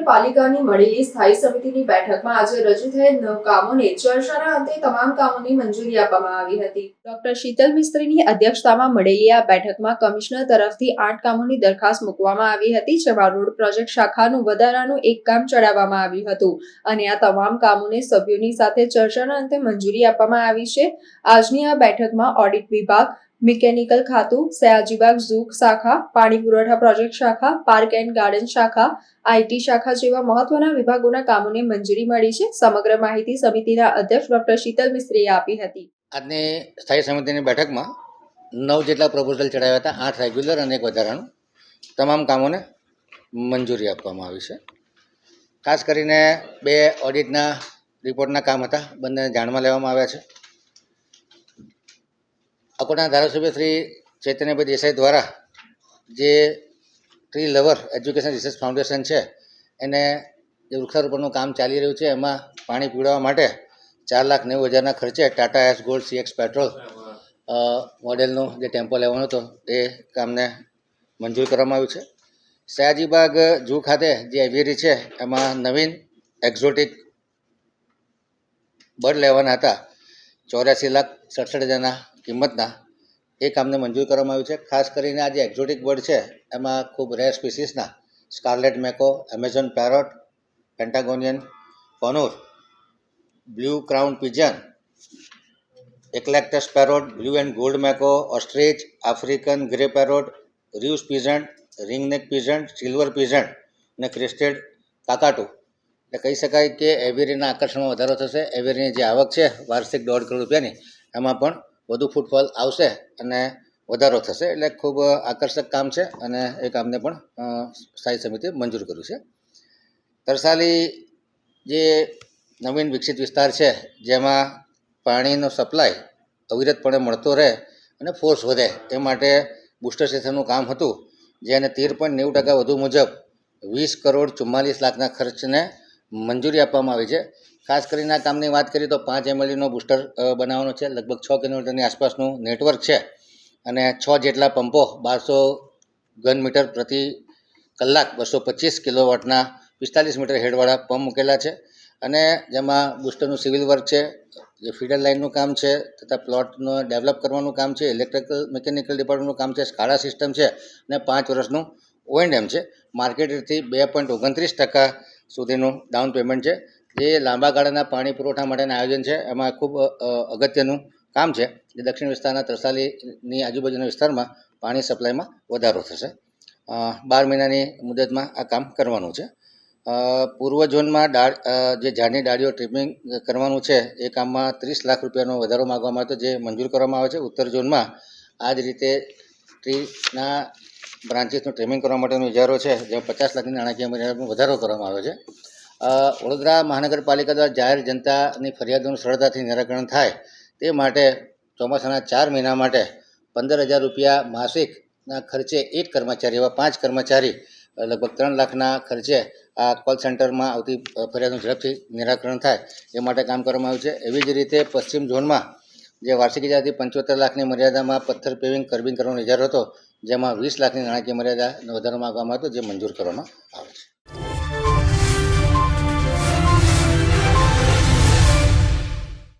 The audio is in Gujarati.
મહાનગરપાલિકાની મળેલી સ્થાયી સમિતિની બેઠકમાં આજે રજૂ થયેલ 9 કામોને ચર્ચાના અંતે તમામ કામોની મંજૂરી આપવામાં આવી હતી. ડોક્ટર શીતલ મિસ્ત્રીની અધ્યક્ષતામાં મળેલી આ બેઠકમાં કમિશનર તરફથી 8 કામોની દરખાસ્ત મૂકવામાં આવી હતી, જેમાં રોડ પ્રોજેક્ટ શાખાનું વધારાનું એક કામ ચડાવવામાં આવ્યું હતું અને આ તમામ કામોને સભ્યોની સાથે ચર્ચાના અંતે મંજૂરી આપવામાં આવી છે. આજની આ બેઠકમાં ઓડિટ વિભાગ, મિકેનિકલ ખાતું, સયાજીબાગ ઝૂ શાખા, પાણી પુરવઠા પ્રોજેક્ટ શાખા, પાર્ક એન્ડ ગાર્ડન શાખા, આઈટી શાખા જેવા મહત્વના વિભાગોના કામોને મંજૂરી મળી છે. સમગ્ર માહિતી સમિતિના અધ્યક્ષ ડોક્ટર શીતલ મિસ્ત્રીએ આપી હતી. આજની સ્થાયી સમિતિની બેઠકમાં 9 જેટલા પ્રપોઝલ ચડાવ્યા હતા, 8 રેગ્યુલર અને 1 વધારાનું. તમામ કામોને મંજૂરી આપવામાં આવી છે. ખાસ કરીને 2 ઓડિટના રિપોર્ટના કામ હતા, બંને જાણમાં લેવામાં આવ્યા છે. અકોટના ધારાસભ્ય શ્રી ચૈતન્યભાઈ દેસાઈ દ્વારા જે tree lover education research foundation છે એને જે વૃક્ષારોપણનું કામ ચાલી રહ્યું છે એમાં પાણી પીવડાવવા માટે 4,90,000ના ખર્ચે Tata S gold CX petrol મોડેલનો જે ટેમ્પો લેવાનો હતો એ કામને મંજૂર કરવામાં આવ્યું છે. સયાજીબાગ ઝૂ ખાતે જે એવિયરી છે એમાં નવીન એક્ઝોટિક બર્ડ લેવાના હતા, 84,67,000ના કિંમતના, એ કામને મંજૂર કરવામાં આવ્યું છે. ખાસ કરીને આ જે એક્ઝોટિક બર્ડ છે એમાં ખૂબ રેર સ્પીસીસના scarlet macaw, Amazon parrot, Patagonian conure, blue crown pigeon, eclectus parrot, blue and gold macaw, ostrich, African grey parrot, Reeves pheasant, ringneck pheasant, silver pheasant અને ક્રેસ્ટેડ કાકાટુ. એટલે કહી શકાય કે એવિયરીના આકર્ષણમાં વધારો થશે. એવિયરીની જે આવક છે વાર્ષિક 1.5 કરોડ રૂપિયાની, એમાં પણ વધુ ફૂટફોલ આવશે અને વધારો થશે. એટલે ખૂબ આકર્ષક કામ છે અને એ કામને પણ સ્થાયી સમિતિએ મંજૂર કર્યું છે. તરસાલી જે નવીન વિકસિત વિસ્તાર છે જેમાં પાણીનો સપ્લાય અવિરતપણે મળતો રહે અને ફોર્સ વધે એ માટે બુસ્ટર સ્ટેશનનું કામ હતું, જેને 13.90% વધુ મુજબ 20,44,00,000ના ખર્ચને મંજૂરી આપવામાં આવી છે. ખાસ કરીને આ કામની વાત કરીએ તો 5 MLDનો બુસ્ટર બનાવવાનો છે. લગભગ 6 કિલોમીટરની આસપાસનું નેટવર્ક છે અને 6 જેટલા પંપો 1200 ઘન મીટર પ્રતિ કલાક 225 કિલોવોટના 45 મીટર હેડવાળા પંપ મૂકેલા છે અને જેમાં બુસ્ટરનું સિવિલ વર્ક છે, જે ફીડર લાઇનનું કામ છે તથા પ્લોટનો ડેવલપ કરવાનું કામ છે, ઇલેક્ટ્રિકલ મિકેનિકલ ડિપાર્ટમેન્ટનું કામ છે, સ્કાડા સિસ્ટમ છે અને 5 વર્ષનું O&M છે. માર્કેટ રેટથી 2.29% સુધીનું ડાઉન પેમેન્ટ છે. જે લાંબા ગાળાના પાણી પુરવઠા માટેના આયોજન છે એમાં ખૂબ અગત્યનું કામ છે, જે દક્ષિણ વિસ્તારના તરસાલીની આજુબાજુના વિસ્તારમાં પાણી સપ્લાયમાં વધારો થશે. 12 મહિનાની મુદતમાં આ કામ કરવાનું છે. પૂર્વ ઝોનમાં જે ઝાડની ડાળીઓ ટ્રીમિંગ કરવાનું છે એ કામમાં 30 લાખ રૂપિયાનો વધારો માગવામાં આવ્યો, જે મંજૂર કરવામાં આવે છે. ઉત્તર ઝોનમાં આ જ રીતે ટ્રીના બ્રાન્ચીસનું ટ્રીમિંગ કરવા માટેનો ઇજારો છે, જેમાં 50 લાખની નાણાકીય મર્યાદામાં વધારો કરવામાં આવ્યો છે. વડોદરા મહાનગરપાલિકા દ્વારા જાહેર જનતાની ફરિયાદોનું સરળતાથી નિરાકરણ થાય તે માટે ચોમાસાના 4 મહિના માટે 15,000 રૂપિયા માસિકના ખર્ચે 1 કર્મચારી, એવા 5 કર્મચારી લગભગ 3 લાખના ખર્ચે આ કોલ સેન્ટરમાં આવતી ફરિયાદોનું ઝડપથી નિરાકરણ થાય એ માટે કામ કરવામાં આવ્યું છે. એવી જ રીતે પશ્ચિમ ઝોનમાં જે વાર્ષિક ઇજારાથી 75 લાખની મર્યાદામાં પથ્થર પેવિંગ કરવાનો ઇજારો હતો, જેમાં 20 લાખની નાણાકીય મર્યાદાનો વધારો માગવામાં આવ્યો હતો, જે મંજૂર કરવામાં આવે છે.